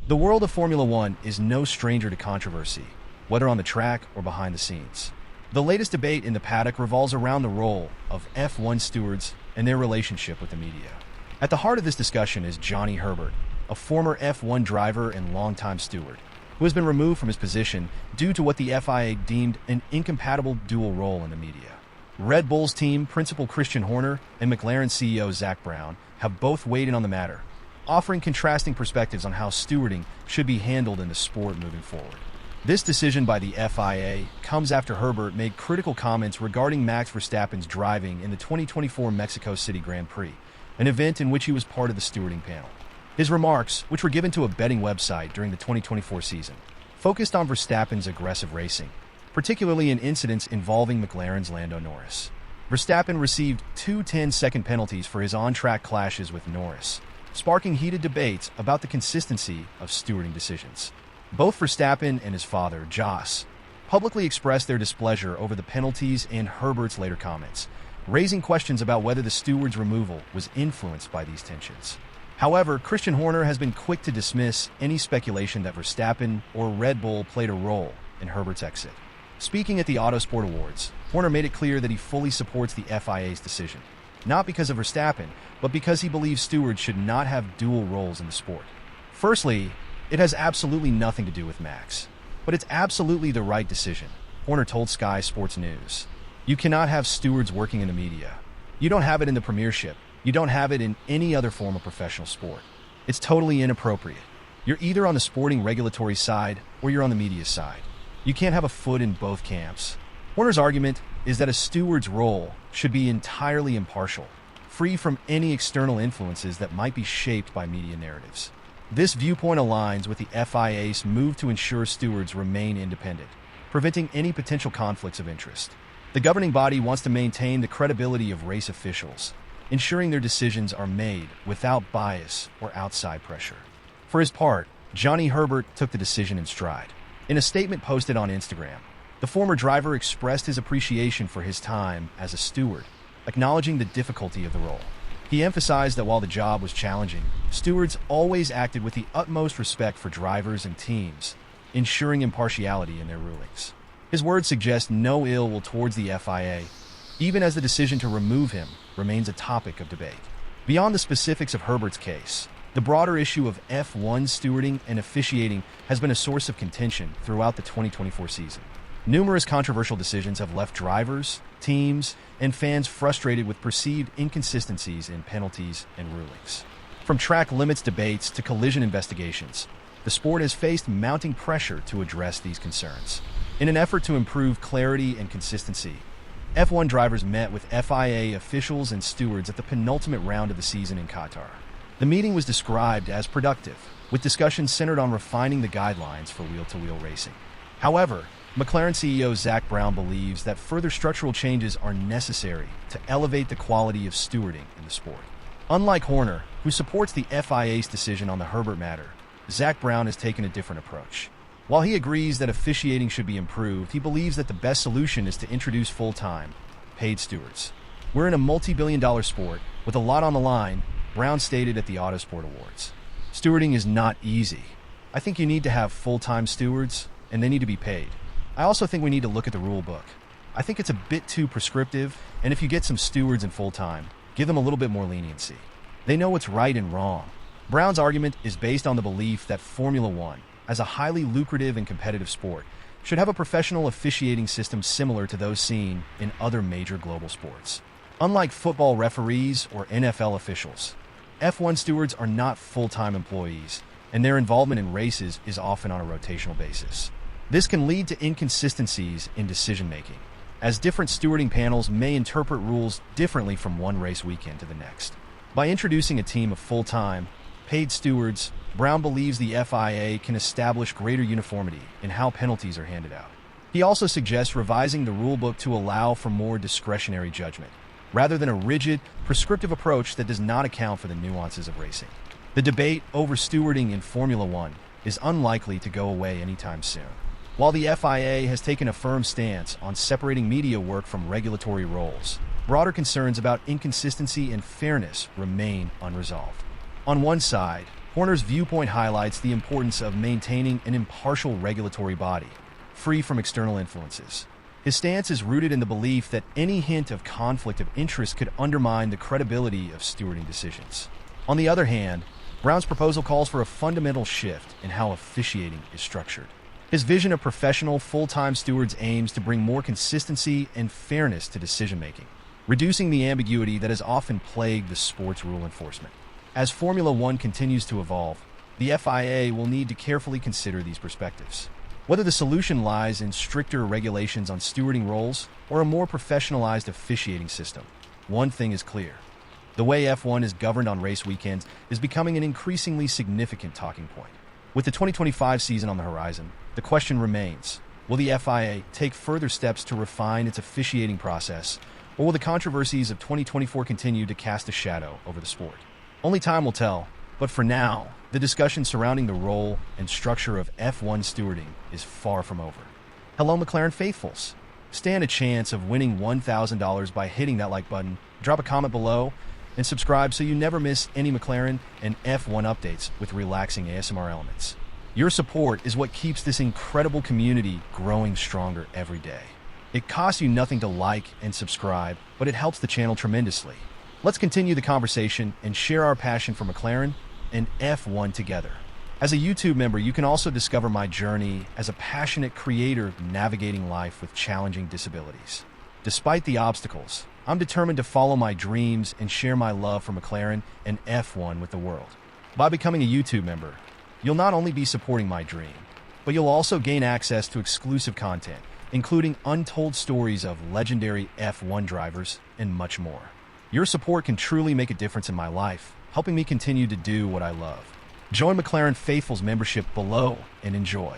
The world of Formula One is no stranger to controversy, whether on the track or behind the scenes. The latest debate in the paddock revolves around the role of F1 stewards and their relationship with the media. At the heart of this discussion is Johnny Herbert, a former F1 driver and longtime steward, who has been removed from his position due to what the FIA deemed an incompatible dual role in the media. Red Bull's team principal Christian Horner and McLaren CEO Zak Brown have both weighed in on the matter, offering contrasting perspectives on how stewarding should be handled in the sport moving forward. This decision by the FIA comes after Herbert made critical comments regarding Max Verstappen's driving in the 2024 Mexico City Grand Prix, an event in which he was part of the stewarding panel. His remarks, which were given to a betting website during the 2024 season, focused on Verstappen's aggressive racing, particularly in incidents involving McLaren's Lando Norris. Verstappen received two 10-second penalties for his on-track clashes with Norris, sparking heated debates about the consistency of stewarding decisions. Both Verstappen and his father, Jos, publicly expressed their displeasure over the penalties and Herbert's later comments, raising questions about whether the steward's removal was influenced by these tensions. However, Christian Horner has been quick to dismiss any speculation that Verstappen or Red Bull played a role in Herbert's exit. Speaking at the Autosport Awards, Horner made it clear that he fully supports the FIA's decision, not because of Verstappen, but because he believes stewards should not have dual roles in the sport. Firstly, it has absolutely nothing to do with Max, but it's absolutely the right decision, Horner told Sky Sports News. You cannot have stewards working in the media. You don't have it in the Premiership. You don't have it in any other form of professional sport. It's totally inappropriate. You're either on the sporting regulatory side or you're on the media side. You can't have a foot in both camps. Horner's argument is that a steward's role should be entirely impartial, free from any external influences that might be shaped by media narratives. This viewpoint aligns with the FIA's move to ensure stewards remain independent, preventing any potential conflicts of interest. The governing body wants to maintain the credibility of race officials, ensuring their decisions are made without bias or outside pressure. For his part, Johnny Herbert took the decision in stride. In a statement posted on Instagram, the former driver expressed his appreciation for his time as a steward, acknowledging the difficulty of the role. He emphasized that while the job was challenging, stewards always acted with the utmost respect for drivers and teams, ensuring impartiality in their rulings. His words suggest no ill will towards the FIA, even as the decision to remove him remains a topic of debate. Beyond the specifics of Herbert's case, the broader issue of F1 stewarding and officiating has been a source of contention throughout the 2024 season. Numerous controversial decisions have left drivers, teams, and fans frustrated with perceived inconsistencies in penalties and rulings. From track limits debates to collision investigations, the sport has faced mounting pressure to address these concerns. In an effort to improve clarity and consistency, F1 drivers met with FIA officials and stewards at the penultimate round of the season in Qatar. The meeting was described as productive, with discussions centered on refining the guidelines for wheel-to-wheel racing. However, McLaren CEO Zak Brown believes that further structural changes are necessary to elevate the quality of stewarding in the sport. Unlike Horner, who supports the FIA's decision on the Herbert matter, Zak Brown has taken a different approach. While he agrees that officiating should be improved, he believes that the best solution is to introduce full-time, paid stewards. We're in a multi-billion-dollar sport with a lot on the line, Brown stated at the Autosport Awards. Stewarding is not easy. I think you need to have full-time stewards, and they need to be paid. I also think we need to look at the rule book. I think it's a bit too prescriptive, and if you get some stewards in full-time, give them a little bit more leniency. They know what's right and wrong. Brown's argument is based on the belief that Formula One, as a highly lucrative and competitive sport, should have a professional officiating system similar to those seen in other major global sports. Unlike football referees or NFL officials, F1 stewards are not full-time employees, and their involvement in races is often on a rotational basis. This can lead to inconsistencies in decision-making, as different stewarding panels may interpret rules differently from one race weekend to the next. By introducing a team of full-time, paid stewards, Brown believes the FIA can establish greater uniformity in how penalties are handed out. He also suggests revising the rulebook to allow for more discretionary judgment, rather than a rigid, prescriptive approach that does not account for the nuances of racing. The debate over stewarding in Formula One is unlikely to go away anytime soon. While the FIA has taken a firm stance on separating media work from regulatory roles, broader concerns about inconsistency and fairness remain unresolved. On one side, Horner's viewpoint highlights the importance of maintaining an impartial regulatory body, free from external influences. His stance is rooted in the belief that any hint of conflict of interest could undermine the credibility of stewarding decisions. On the other hand, Brown's proposal calls for a fundamental shift in how officiating is structured. His vision of professional, full-time stewards aims to bring more consistency and fairness to decision-making, reducing the ambiguity that has often plagued the sport's rule enforcement. As Formula One continues to evolve, the FIA will need to carefully consider these perspectives. Whether the solution lies in stricter regulations on stewarding roles or a more professionalized officiating system, one thing is clear. The way F1 is governed on race weekends is becoming an increasingly significant talking point. With the 2025 season on the horizon, the question remains, will the FIA take further steps to refine its officiating process, or will the controversies of 2024 continue to cast a shadow over the sport? Only time will tell, but for now, the discussion surrounding the role and structure of F1 stewarding is far from over. Hello, McLaren faithfuls. Stand a chance of winning $1,000 by hitting that like button, drop a comment below, and subscribe so you never miss any McLaren and F1 updates with relaxing ASMR elements. Your support is what keeps this incredible community growing stronger every day. It costs you nothing to like and subscribe, but it helps the channel tremendously. Let's continue the conversation and share our passion for McLaren and F1 together. As a YouTube member, you can also discover my journey as a passionate creator navigating life with challenging disabilities. Despite the obstacles, I'm determined to follow my dreams and share my love for McLaren and F1 with the world. By becoming a YouTube member, you'll not only be supporting my dream, but you'll also gain access to exclusive content, including untold stories of legendary F1 drivers and much more. Your support can truly make a difference in my life, helping me continue to do what I love. Join McLaren Faithful's membership below and enjoy.